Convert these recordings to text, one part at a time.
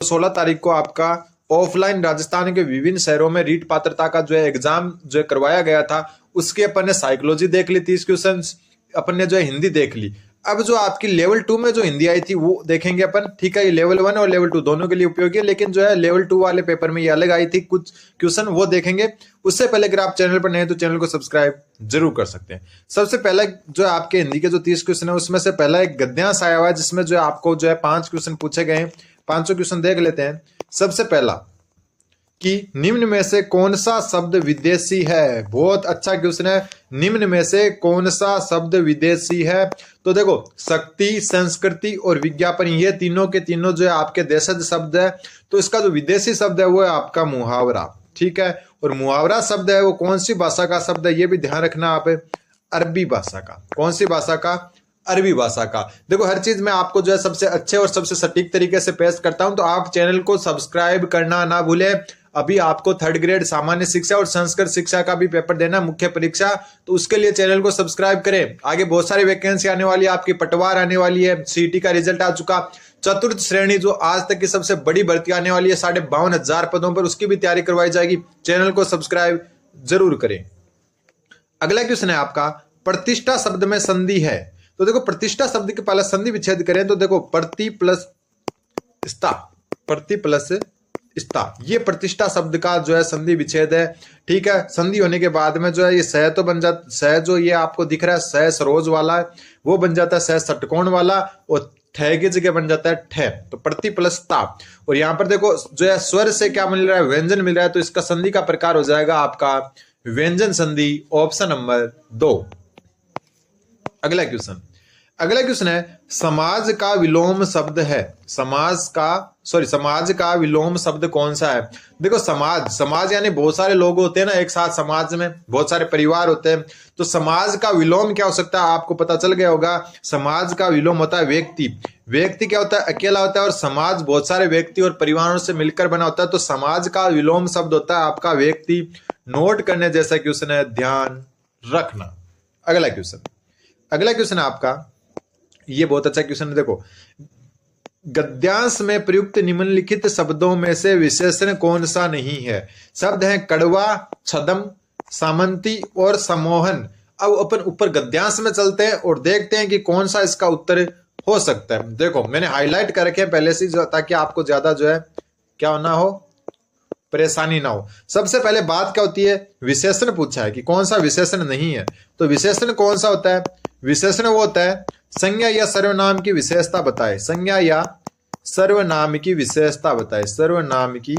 16 तारीख को आपका ऑफलाइन राजस्थान के विभिन्न शहरों में रीट पात्रता का जो है एग्जाम जो करवाया गया था, उसके अपन ने साइकोलॉजी देख ली, 30 क्वेश्चन अपन ने जो है हिंदी देख ली। अब जो आपकी लेवल 2 में जो हिंदी आई थी वो देखेंगे अपन, ठीक है। ये लेवल 1 और लेवल 2 दोनों के लिए उपयोगी है, लेकिन जो है लेवल 2 वाले पेपर में ये अलग आई थी कुछ क्वेश्चन, वो देखेंगे। उससे पहले अगर आप चैनल पर नए हैं तो चैनल को सब्सक्राइब जरूर कर सकते हैं। सबसे पहला जो है आपके हिंदी के जो 30 क्वेश्चन है उसमें से पहला एक गद्यांश आया हुआ है, जिसमें जो है आपको जो है 5 क्वेश्चन पूछे गए हैं। 500 क्वेश्चन देख लेते हैं। सबसे पहला कि निम्न में से कौन सा शब्द विदेशी है। बहुत अच्छा क्वेश्चन है, निम्न में से कौन सा शब्द विदेशी है। तो देखो, शक्ति, संस्कृति और विज्ञापन, ये तीनों के तीनों जो है आपके देशज शब्द है। तो इसका जो विदेशी शब्द है वो है आपका मुहावरा, ठीक है। और मुहावरा शब्द है वो कौन सी भाषा का शब्द है, ये भी ध्यान रखना आप, अरबी भाषा का। कौन सी भाषा का? अरबी भाषा का। देखो, हर चीज में आपको जो है सबसे अच्छे और सबसे सटीक तरीके से पेश करता हूं, तो आप चैनल को सब्सक्राइब करना ना भूले। अभी आपको 3rd ग्रेड सामान्य शिक्षा और संस्कृत शिक्षा का भी पेपर देना, मुख्य परीक्षा, तो उसके लिए चैनल को सब्सक्राइब करें। आगे बहुत सारी वैकेंसी आने वाली है, आपकी पटवार आने वाली है, सीईटी का रिजल्ट आ चुका, चतुर्थ श्रेणी जो आज तक की सबसे बड़ी भर्ती आने वाली है 52,500 पदों पर, उसकी भी तैयारी करवाई जाएगी। चैनल को सब्सक्राइब जरूर करें। अगला क्वेश्चन है आपका, प्रतिष्ठा शब्द में संधि है। तो देखो, प्रतिष्ठा शब्द के पहले संधि विच्छेद करें तो देखो, प्रति प्लस स्था, प्रति प्लस स्था, ये प्रतिष्ठा शब्द का जो है संधि विच्छेद है, ठीक है। संधि होने के बाद में जो है ये सह तो बन जाता, सह जो ये आपको दिख रहा है सह सरोज वाला है, वो बन जाता है सह षटकोण वाला, और ठ की जगह बन जाता है ठ, तो प्रति प्लस ता। और यहाँ पर देखो जो है स्वर से क्या मिल रहा है, व्यंजन मिल रहा है, तो इसका संधि का प्रकार हो जाएगा आपका व्यंजन संधि, ऑप्शन नंबर 2। अगला क्वेश्चन है, समाज का विलोम शब्द है। समाज का विलोम शब्द कौन सा है। देखो, समाज यानी बहुत सारे लोग होते हैं ना एक साथ, समाज में बहुत सारे परिवार होते हैं, तो समाज का विलोम क्या हो सकता है, आपको पता चल गया होगा। समाज का विलोम होता है व्यक्ति। व्यक्ति क्या होता है, अकेला होता है, और समाज बहुत सारे व्यक्ति और परिवारों से मिलकर बना होता है, तो समाज का विलोम शब्द होता है आपका व्यक्ति। नोट करने जैसा क्वेश्चन है, ध्यान रखना। अगला क्वेश्चन है आपका, ये बहुत अच्छा क्वेश्चन है। देखो, गद्यांश में प्रयुक्त निम्नलिखित शब्दों में से विशेषण कौन सा नहीं है। शब्द हैं कड़वा, छदम, सामंती और सम्मोहन। अब अपन ऊपर गद्यांश में चलते हैं और देखते हैं कि कौन सा इसका उत्तर हो सकता है। देखो, मैंने हाईलाइट कर रखे हैं पहले से, ताकि आपको ज्यादा जो है क्या ना हो, परेशानी ना हो। सबसे पहले बात क्या होती है, विशेषण पूछा है कि कौन सा विशेषण नहीं है। तो विशेषण कौन सा होता है, विशेषण वो होता है संज्ञा या सर्वनाम की विशेषता बताए। संज्ञा या सर्वनाम की विशेषता बताए, सर्वनाम की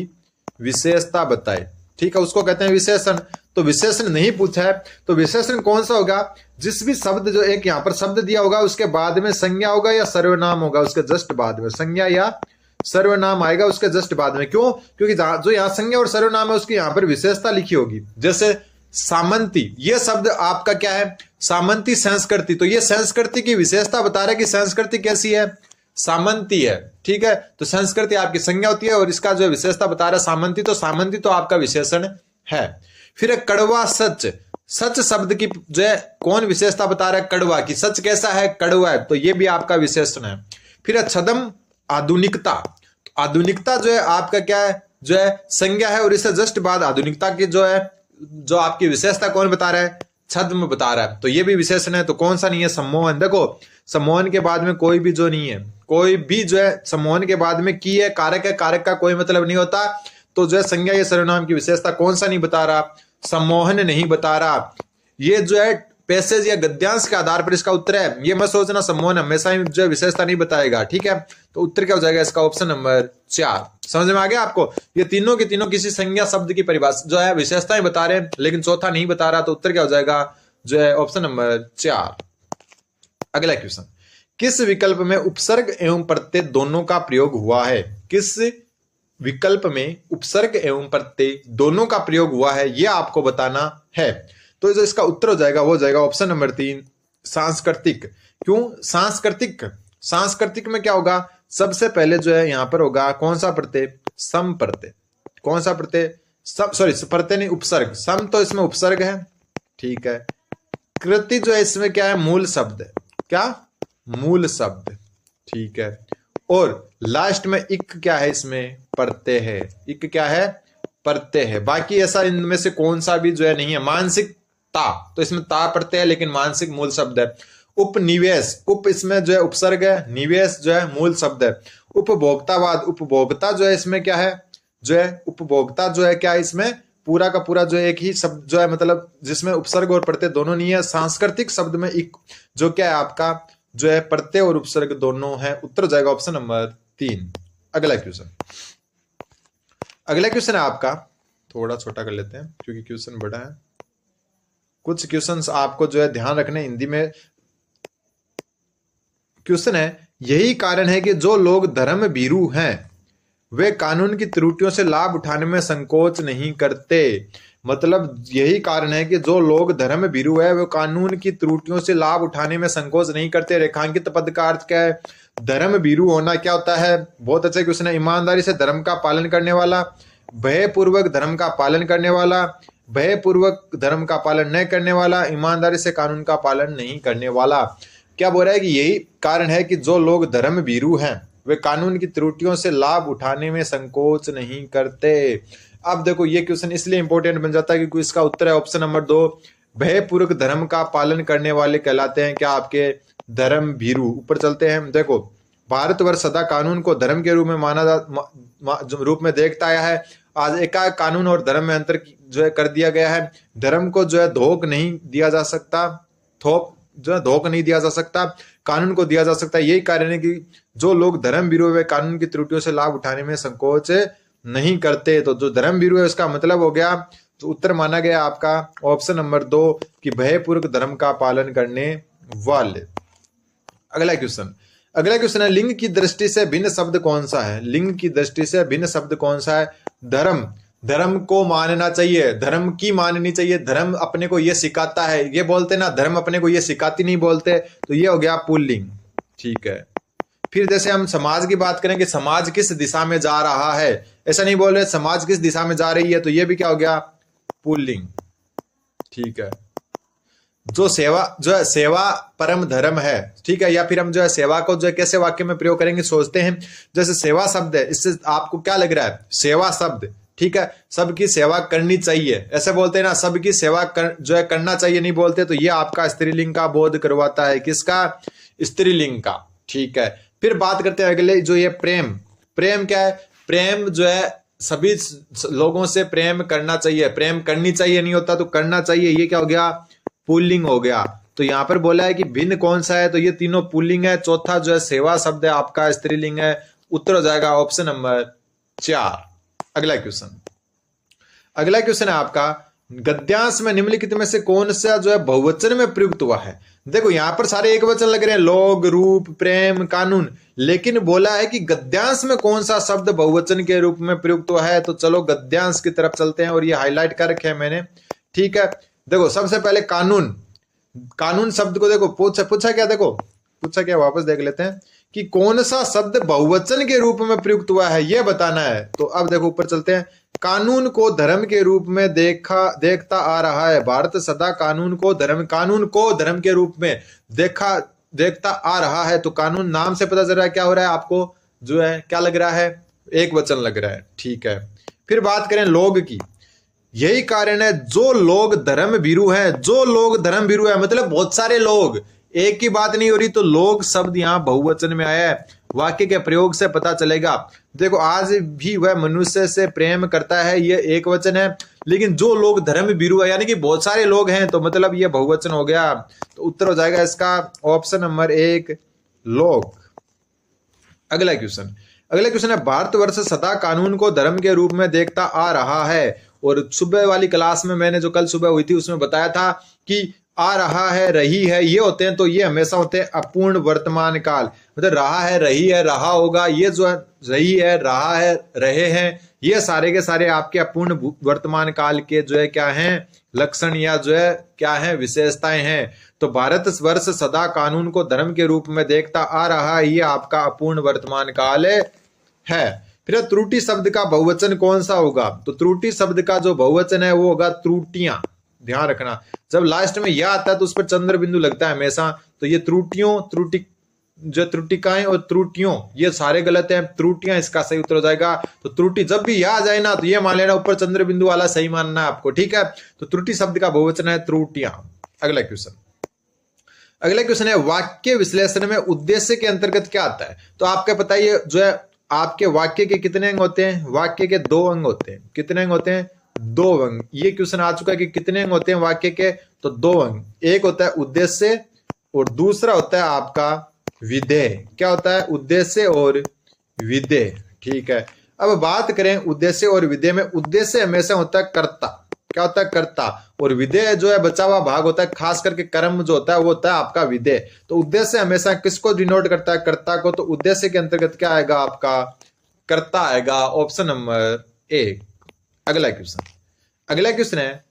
विशेषता बताए, ठीक है, उसको कहते हैं विशेषण। तो विशेषण नहीं पूछा है, तो विशेषण कौन सा होगा, जिस भी शब्द जो एक यहाँ पर शब्द दिया होगा उसके बाद में संज्ञा होगा या सर्वनाम होगा, उसके जस्ट बाद में संज्ञा या सर्वनाम आएगा उसके जस्ट बाद में। क्यों? क्योंकि जो यहाँ संज्ञा और सर्वनाम है उसकी यहाँ पर विशेषता लिखी होगी। जैसे सामंती, ये शब्द आपका क्या है, सामंती संस्कृति, तो ये संस्कृति की विशेषता बता रहा है कि संस्कृति कैसी है, सामंती है, ठीक है। तो संस्कृति आपकी संज्ञा होती है और इसका जो विशेषता बता रहा है सामंती, तो सामंती तो आपका विशेषण है। फिर कड़वा सच, सच शब्द की जो है कौन विशेषता बता रहा है, कड़वा की, सच कैसा है, कड़वा है, तो ये भी आपका विशेषण है। फिर छदम, आधुनिकता, आधुनिकता जो है आपका क्या है, जो है संज्ञा है, और इससे जस्ट बाद आधुनिकता की जो है जो आपकी विशेषता कौन बता रहा है, छद्म बता रहा है, तो ये भी विशेषण है। तो कौन सा नहीं है, सम्मोहन। देखो, सम्मोहन के बाद में कोई भी जो नहीं है, कोई भी जो है सम्मोहन के बाद में की है, कारक है, कारक का कोई मतलब नहीं होता। तो जो है संज्ञा या सर्वनाम की विशेषता कौन सा नहीं बता रहा, सम्मोहन नहीं बता रहा। ये जो है पैसेज या गद्यांश के आधार पर इसका उत्तर है। ये मत सोचना सम्मोहन हमेशा ही जो विशेषता नहीं बताएगा, ठीक है। तो उत्तर क्या हो जाएगा इसका, ऑप्शन नंबर 4। समझ में आ गया आपको, ये तीनों के तीनों किसी संज्ञा शब्द की परिभाषा जो है विशेषताएं बता रहे हैं, लेकिन चौथा नहीं बता रहा, तो उत्तर क्या हो जाएगा, जो है ऑप्शन नंबर 4। अगला क्वेश्चन, किस विकल्प में उपसर्ग एवं प्रत्यय दोनों का प्रयोग हुआ है। किस विकल्प में उपसर्ग एवं प्रत्यय दोनों का प्रयोग हुआ है, यह आपको बताना है। तो जो इसका उत्तर हो जाएगा वो हो जाएगा ऑप्शन नंबर 3, सांस्कृतिक। क्यों सांस्कृतिक, सांस्कृतिक में क्या होगा, सबसे पहले जो है यहां पर होगा कौन सा प्रत्यय, सम प्रत्यय। कौन सा प्रत्यय, सॉरी प्रत्यय नहीं, उपसर्ग। सम तो इसमें उपसर्ग है, ठीक है। कृति जो है इसमें क्या है, मूल शब्द है, क्या मूल शब्द, ठीक है। और लास्ट में इक क्या है, इसमें प्रत्यय है। इक क्या है, प्रत्यय है। बाकी ऐसा इनमें से कौन सा भी जो है नहीं है। मानसिक ता, तो इसमें ता प्रत्यय है लेकिन मानसिक मूल शब्द है। उपनिवेश, उप इसमें जो है उपसर्ग है, निवेश जो है मूल शब्द है। उपभोक्तावाद, उपभोक्ता जो है इसमें क्या है, जो है उपभोक्ता जो है क्या है, इसमें पूरा का पूरा जो है एक ही शब्द जो है, मतलब जिसमें उपसर्ग और प्रत्यय दोनों नहीं है। सांस्कृतिक शब्द में एक जो क्या है आपका, जो है प्रत्यय और उपसर्ग दोनों है। उत्तर जाएगा ऑप्शन नंबर 3। अगला क्वेश्चन, अगला क्वेश्चन है आपका, थोड़ा छोटा कर लेते हैं क्योंकि क्वेश्चन बड़ा है। कुछ क्वेश्चंस आपको जो है ध्यान रखने हिंदी में। क्वेश्चन है, यही कारण है कि जो लोग धर्म भीरू हैं वे कानून की त्रुटियों से लाभ उठाने में संकोच नहीं करते। मतलब यही कारण है कि जो लोग धर्म भीरू है वे कानून की त्रुटियों से लाभ उठाने में संकोच नहीं करते। रेखांकित पद का अर्थ क्या है, धर्म भीरू होना क्या होता है। बहुत अच्छा क्वेश्चन है। ईमानदारी से धर्म का पालन करने वाला, भयपूर्वक धर्म का पालन करने वाला, भयपूर्वक धर्म का पालन न करने वाला, ईमानदारी से कानून का पालन नहीं करने वाला। क्या बोल रहा है कि यही कारण है कि जो लोग धर्म भीरू हैं वे कानून की त्रुटियों से लाभ उठाने में संकोच नहीं करते। अब देखो ये क्वेश्चन इसलिए इंपॉर्टेंट बन जाता है क्योंकि इसका उत्तर है ऑप्शन नंबर 2, भयपूर्वक धर्म का पालन करने वाले कहलाते हैं क्या, आपके धर्म भीरू। ऊपर चलते हैं। देखो, भारतवर्ष सदा कानून को धर्म के रूप में रूप में देखता आया है। आज एकाएक कानून और धर्म में अंतर जो है कर दिया गया है। धर्म को जो है धोख नहीं दिया जा सकता, थोप जो है धोख नहीं दिया जा सकता, कानून को दिया जा सकता है। यही कारण है कि जो लोग धर्म भीरू वे कानून की त्रुटियों से लाभ उठाने में संकोच नहीं करते। तो जो धर्म भीरू है उसका मतलब हो गया, तो उत्तर माना गया आपका ऑप्शन नंबर 2 कि भयपूर्वक धर्म का पालन करने वाले। अगला क्वेश्चन, अगला क्वेश्चन है, लिंग की दृष्टि से भिन्न शब्द कौन सा है। लिंग की दृष्टि से भिन्न शब्द कौन सा है। धर्म, धर्म को मानना चाहिए, धर्म की माननी चाहिए, धर्म अपने को ये सिखाता है, ये बोलते ना, धर्म अपने को ये सिखाती नहीं बोलते, तो ये हो गया पुल्लिंग। ठीक है। फिर जैसे हम समाज की बात करें कि समाज किस दिशा में जा रहा है, ऐसा नहीं बोल रहे समाज किस दिशा में जा रही है, तो ये भी क्या हो गया, पुल्लिंग। ठीक है। जो सेवा, जो है सेवा परम धर्म है। ठीक है। या फिर हम जो है सेवा को जो है कैसे वाक्य में प्रयोग करेंगे सोचते हैं। जैसे सेवा शब्द है, इससे आपको क्या लग रहा है, सेवा शब्द, ठीक है, सबकी सेवा करनी चाहिए, ऐसे बोलते हैं ना, सबकी सेवा जो है करना चाहिए नहीं बोलते, तो ये आपका स्त्रीलिंग का बोध करवाता है। किसका, स्त्रीलिंग का। ठीक है। फिर बात करते हैं अगले, जो ये प्रेम, प्रेम क्या है, प्रेम जो है सभी लोगों से प्रेम करना चाहिए, प्रेम करनी चाहिए नहीं होता तो करना चाहिए, ये क्या हो गया, पुल्लिंग हो गया। तो यहां पर बोला है कि भिन्न कौन सा है, तो ये तीनों पुल्लिंग है। चौथा जो है सेवा शब्द है आपका स्त्रीलिंग है। उत्तर हो जाएगा ऑप्शन नंबर 4। अगला क्वेश्चन, अगला क्वेश्चन है आपका, गद्यांश में निम्नलिखित में से कौन सा जो है बहुवचन में प्रयुक्त हुआ है। देखो यहां पर सारे एक वचन लग रहे हैं, लोग, रूप, प्रेम, कानून, लेकिन बोला है कि गद्यांश में कौन सा शब्द बहुवचन के रूप में प्रयुक्त हुआ है। तो चलो गद्यांश की तरफ चलते हैं और ये हाईलाइट कर रखे हैं मैंने। ठीक है। देखो सबसे पहले कानून, कानून शब्द को देखो पूछा क्या, देखो पूछा क्या, वापस देख लेते हैं कि कौन सा शब्द बहुवचन के रूप में प्रयुक्त हुआ है, यह बताना है। तो अब देखो ऊपर चलते हैं। कानून को धर्म के रूप में देखता आ रहा है। भारत सदा कानून को धर्म के रूप में देखता आ रहा है। तो कानून नाम से पता चल रहा है क्या हो रहा है, आपको जो है क्या लग रहा है, एक वचन लग रहा है। ठीक है। फिर बात करें लोग की, यही कारण है जो लोग धर्म भीरू हैं, जो लोग धर्म भीरू है मतलब बहुत सारे लोग, एक की बात नहीं हो रही, तो लोग शब्द यहाँ बहुवचन में आया है। वाक्य के प्रयोग से पता चलेगा। देखो आज भी वह मनुष्य से प्रेम करता है, ये एक वचन है, लेकिन जो लोग धर्म भीरू है यानी कि बहुत सारे लोग हैं, तो मतलब ये बहुवचन हो गया। तो उत्तर हो जाएगा इसका ऑप्शन नंबर 1 लोग। अगला क्वेश्चन, अगला क्वेश्चन है, भारतवर्ष सदा कानून को धर्म के रूप में देखता आ रहा है। और सुबह वाली क्लास में मैंने जो कल सुबह हुई थी उसमें बताया था कि आ रहा है, रही है, ये होते हैं, तो ये हमेशा होते हैं अपूर्ण वर्तमान काल, मतलब रहा है, रही है, रहा होगा, ये जो है रही है, रहा है, रहे हैं, ये सारे के सारे आपके अपूर्ण वर्तमान काल के जो है क्या हैं, लक्षण या जो है क्या है, विशेषताएं हैं। तो भारतवर्ष सदा कानून को धर्म के रूप में देखता आ रहा है, ये आपका अपूर्ण वर्तमान काल है। फिर त्रुटि शब्द का बहुवचन कौन सा होगा, तो त्रुटि शब्द का जो बहुवचन है वो होगा त्रुटियां। ध्यान रखना, जब लास्ट में यह आता है तो उस पर चंद्र बिंदु लगता है हमेशा, तो ये त्रुटियों, त्रुटि जो त्रुटिकाएं और त्रुटियों ये सारे गलत हैं, त्रुटियां इसका सही उत्तर हो जाएगा। तो त्रुटि जब भी यह आ जाए ना तो ये मान लेना ऊपर चंद्र बिंदु वाला सही मानना है आपको, ठीक है। तो त्रुटि शब्द का बहुवचन है त्रुटियां। अगला क्वेश्चन है वाक्य विश्लेषण में उद्देश्य के अंतर्गत क्या आता है। तो आपको पता है जो है आपके वाक्य के कितने अंग होते हैं, वाक्य के 2 अंग होते हैं। कितने अंग होते हैं, 2 अंग। ये क्वेश्चन आ चुका है कि कितने अंग होते हैं वाक्य के, तो 2 अंग। एक होता है उद्देश्य और दूसरा होता है आपका विधेय। क्या होता है, उद्देश्य और विधेय, ठीक है। अब बात करें उद्देश्य और विधेय में, उद्देश्य हमेशा होता है कर्ता। क्या होता है, कर्ता। और विधेय जो है बचा हुआ भाग होता है, खास करके कर्म जो होता है वो होता है आपका विधेय। तो उद्देश्य हमेशा किसको डिनोट करता है, कर्ता को। तो उद्देश्य के अंतर्गत क्या आएगा आपका, कर्ता आएगा, ऑप्शन नंबर ए। अगला क्वेश्चन है,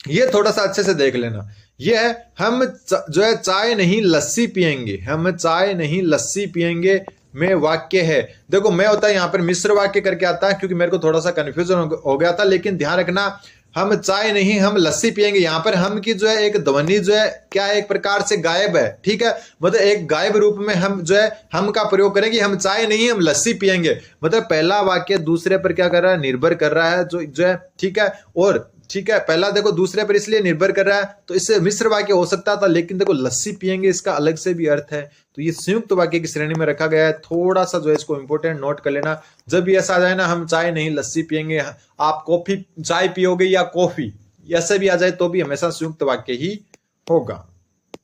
ये थोड़ा सा अच्छे से देख लेना। ये है हम जो है चाय नहीं लस्सी पिएंगे, हम चाय नहीं लस्सी पिएंगे में वाक्य है। देखो मैं होता है यहाँ पर मिश्र वाक्य करके आता है क्योंकि मेरे को थोड़ा सा कंफ्यूजन हो गया था, लेकिन ध्यान रखना हम चाय नहीं हम लस्सी पिएंगे, यहाँ पर हम की जो है एक ध्वनि जो है क्या है, एक प्रकार से गायब है, ठीक है। मतलब एक गायब रूप में हम जो है हम का प्रयोग करेंगे, हम चाय नहीं हम लस्सी पिएंगे। मतलब पहला वाक्य दूसरे पर क्या कर रहा है, निर्भर कर रहा है जो है, ठीक है। और ठीक है, पहला देखो दूसरे पर इसलिए निर्भर कर रहा है, तो इससे मिश्र वाक्य हो सकता था, लेकिन देखो लस्सी पिएंगे इसका अलग से भी अर्थ है, तो ये संयुक्त वाक्य की श्रेणी में रखा गया है। थोड़ा सा जो है इसको इंपॉर्टेंट नोट कर लेना। जब भी ऐसा आ जाए ना हम चाय नहीं लस्सी पिएंगे, आप कॉफी चाय पियोगे या कॉफी, ऐसे भी आ जाए तो भी हमेशा संयुक्त वाक्य ही होगा।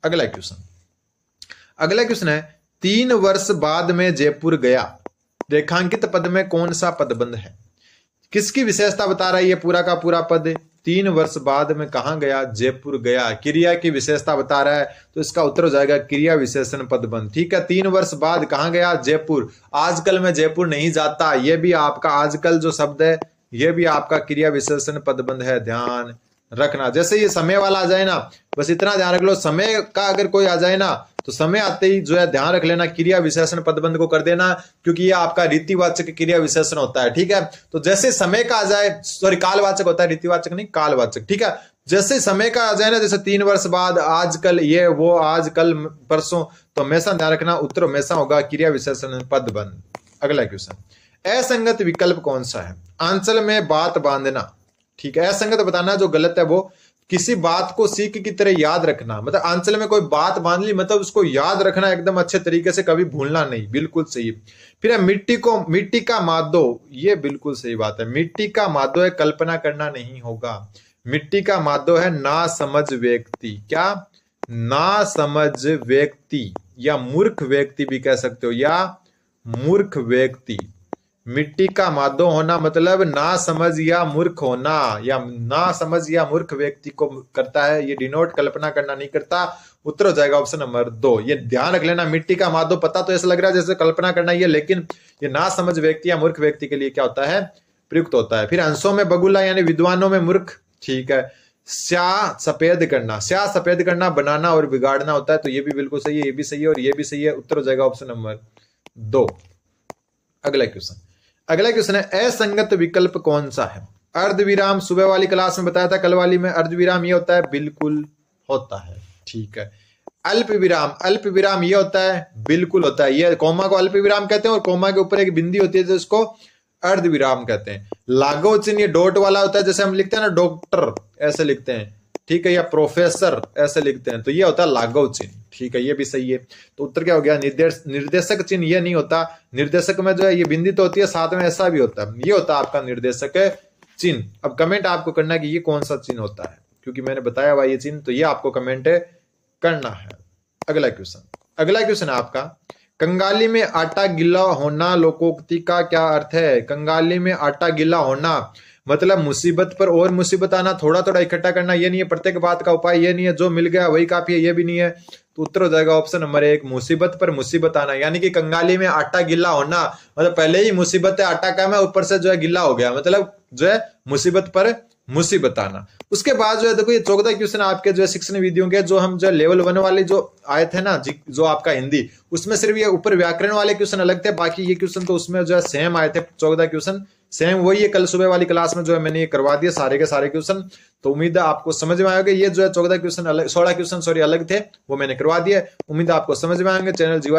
अगला क्वेश्चन है 3 वर्ष बाद में जयपुर गया, रेखांकित पद में कौन सा पदबंध है। किसकी विशेषता बता रहा है ये पूरा का पूरा पद। 3 वर्ष बाद में कहां गया, जयपुर गया, क्रिया की विशेषता बता रहा है, तो इसका उत्तर हो जाएगा क्रिया विशेषण पदबंध, ठीक है। 3 वर्ष बाद कहां गया, जयपुर। आजकल मैं जयपुर नहीं जाता, ये भी आपका आजकल जो शब्द है ये भी आपका क्रिया विशेषण पदबंध है, ध्यान रखना। जैसे ये समय वाला आ जाए ना, बस इतना ध्यान रख लो, समय का अगर कोई आ जाए ना तो समय आते ही जो है ध्यान रख लेना क्रिया विशेषण पदबंध को कर देना, क्योंकि ये आपका रीतिवाचक क्रिया विशेषण होता है, ठीक है। तो जैसे समय का आ जाए, सॉरी कालवाचक होता है, रीतिवाचक नहीं कालवाचक, ठीक है। जैसे समय का आ जाए ना, जैसे 3 वर्ष बाद, आजकल, ये वो, आज कल परसों, तो हमेशा ध्यान रखना उत्तर हमेशा होगा क्रिया विशेषण पदबंध। अगला क्वेश्चन, असंगत विकल्प कौन सा है। आंचल में बात बांधना, ठीक है। असंगत बताना जो गलत है वो किसी बात को सीख की तरह याद रखना, मतलब आंचल में कोई बात बांध ली, मतलब उसको याद रखना एकदम अच्छे तरीके से, कभी भूलना नहीं, बिल्कुल सही। फिर है मिट्टी का मादो, ये बिल्कुल सही बात है। मिट्टी का मादो है, कल्पना करना नहीं होगा। मिट्टी का मादो है ना समझ व्यक्ति। क्या, ना समझ व्यक्ति, या मूर्ख व्यक्ति भी कह सकते हो, या मूर्ख व्यक्ति। मिट्टी का मादो होना मतलब ना समझ या मूर्ख होना, या ना समझ या मूर्ख व्यक्ति को करता है, ये डिनोट कल्पना करना नहीं करता। उत्तर हो जाएगा ऑप्शन नंबर 2। ये ध्यान रख लेना, मिट्टी का मादो, पता तो ऐसा लग रहा है जैसे कल्पना करना ही है, लेकिन ये ना समझ व्यक्ति या मूर्ख व्यक्ति के लिए क्या होता है, प्रयुक्त होता है। फिर अंशों में बगुला यानी विद्वानों में मूर्ख, ठीक है। स्याह सफेद करना, स्याह सफेद करना बनाना और बिगाड़ना होता है, तो ये भी बिल्कुल सही है, ये भी सही है और ये भी सही है। उत्तर हो जाएगा ऑप्शन नंबर 2। अगला क्वेश्चन है असंगत विकल्प कौन सा है। अर्धविराम सुबह वाली क्लास में बताया था, कल वाली में अर्धविराम ये होता है, बिल्कुल होता है, ठीक है। अल्प विराम ये होता है, बिल्कुल होता है। ये कोमा को अल्प विराम कहते हैं और कोमा के ऊपर एक बिंदी होती है जिसको अर्धविराम कहते हैं। लागू चिन्ह ये डॉट वाला होता है, जैसे हम लिखते हैं ना डॉक्टर ऐसे लिखते हैं, ठीक है, या प्रोफेसर ऐसे लिखते हैं, तो ये होता है लागू चिन्ह, ठीक है, ये भी सही है। तो उत्तर क्या हो गया, निर्देशक चिन्ह ये नहीं होता। निर्देशक में जो है ये बिंदी तो होती है, साथ में ऐसा भी होता है, ये होता है आपका निर्देशक चिन्ह। अब कमेंट आपको करना है कि ये कौन सा चिन्ह होता है, क्योंकि मैंने बताया हुआ ये चिन्ह, तो ये आपको कमेंट करना है। अगला क्वेश्चन है आपका, कंगाली में आटा गिला होना लोकोक्ति का क्या अर्थ है। कंगाली में आटा गिला होना मतलब मुसीबत पर और मुसीबत आना, थोड़ा थोड़ा इकट्ठा करना, ये नहीं है। प्रत्येक बात का उपाय ये नहीं है, जो मिल गया वही काफी है, ये भी नहीं है। तो उत्तर हो जाएगा ऑप्शन नंबर 1, मुसीबत पर मुसीबत आना। यानी कि कंगाली में आटा गिला होना मतलब पहले ही मुसीबत है, आटा कम है, ऊपर से जो है गिला हो गया, मतलब जो है मुसीबत पर मुसीबत आना। उसके बाद जो है देखो ये 14 क्वेश्चन आपके जो है शिक्षण विधियों के, जो हम जो लेवल 1 वाले जो आए थे ना, जो आपका हिंदी, उसमें सिर्फ ये ऊपर व्याकरण वाले क्वेश्चन अलग थे, बाकी ये क्वेश्चन तो उसमें जो है सेम आए थे। 14 क्वेश्चन सेम वही है, कल सुबह वाली क्लास में जो है मैंने ये करवा दिया सारे के सारे क्वेश्चन। तो उम्मीद है आपको समझ में आएगा। ये जो है 14 क्वेश्चन अलग, 16 क्वेश्चन सॉरी अलग थे, वो मैंने करवा दिया। उम्मीद है आपको समझ में आएंगे। चैनल जीवा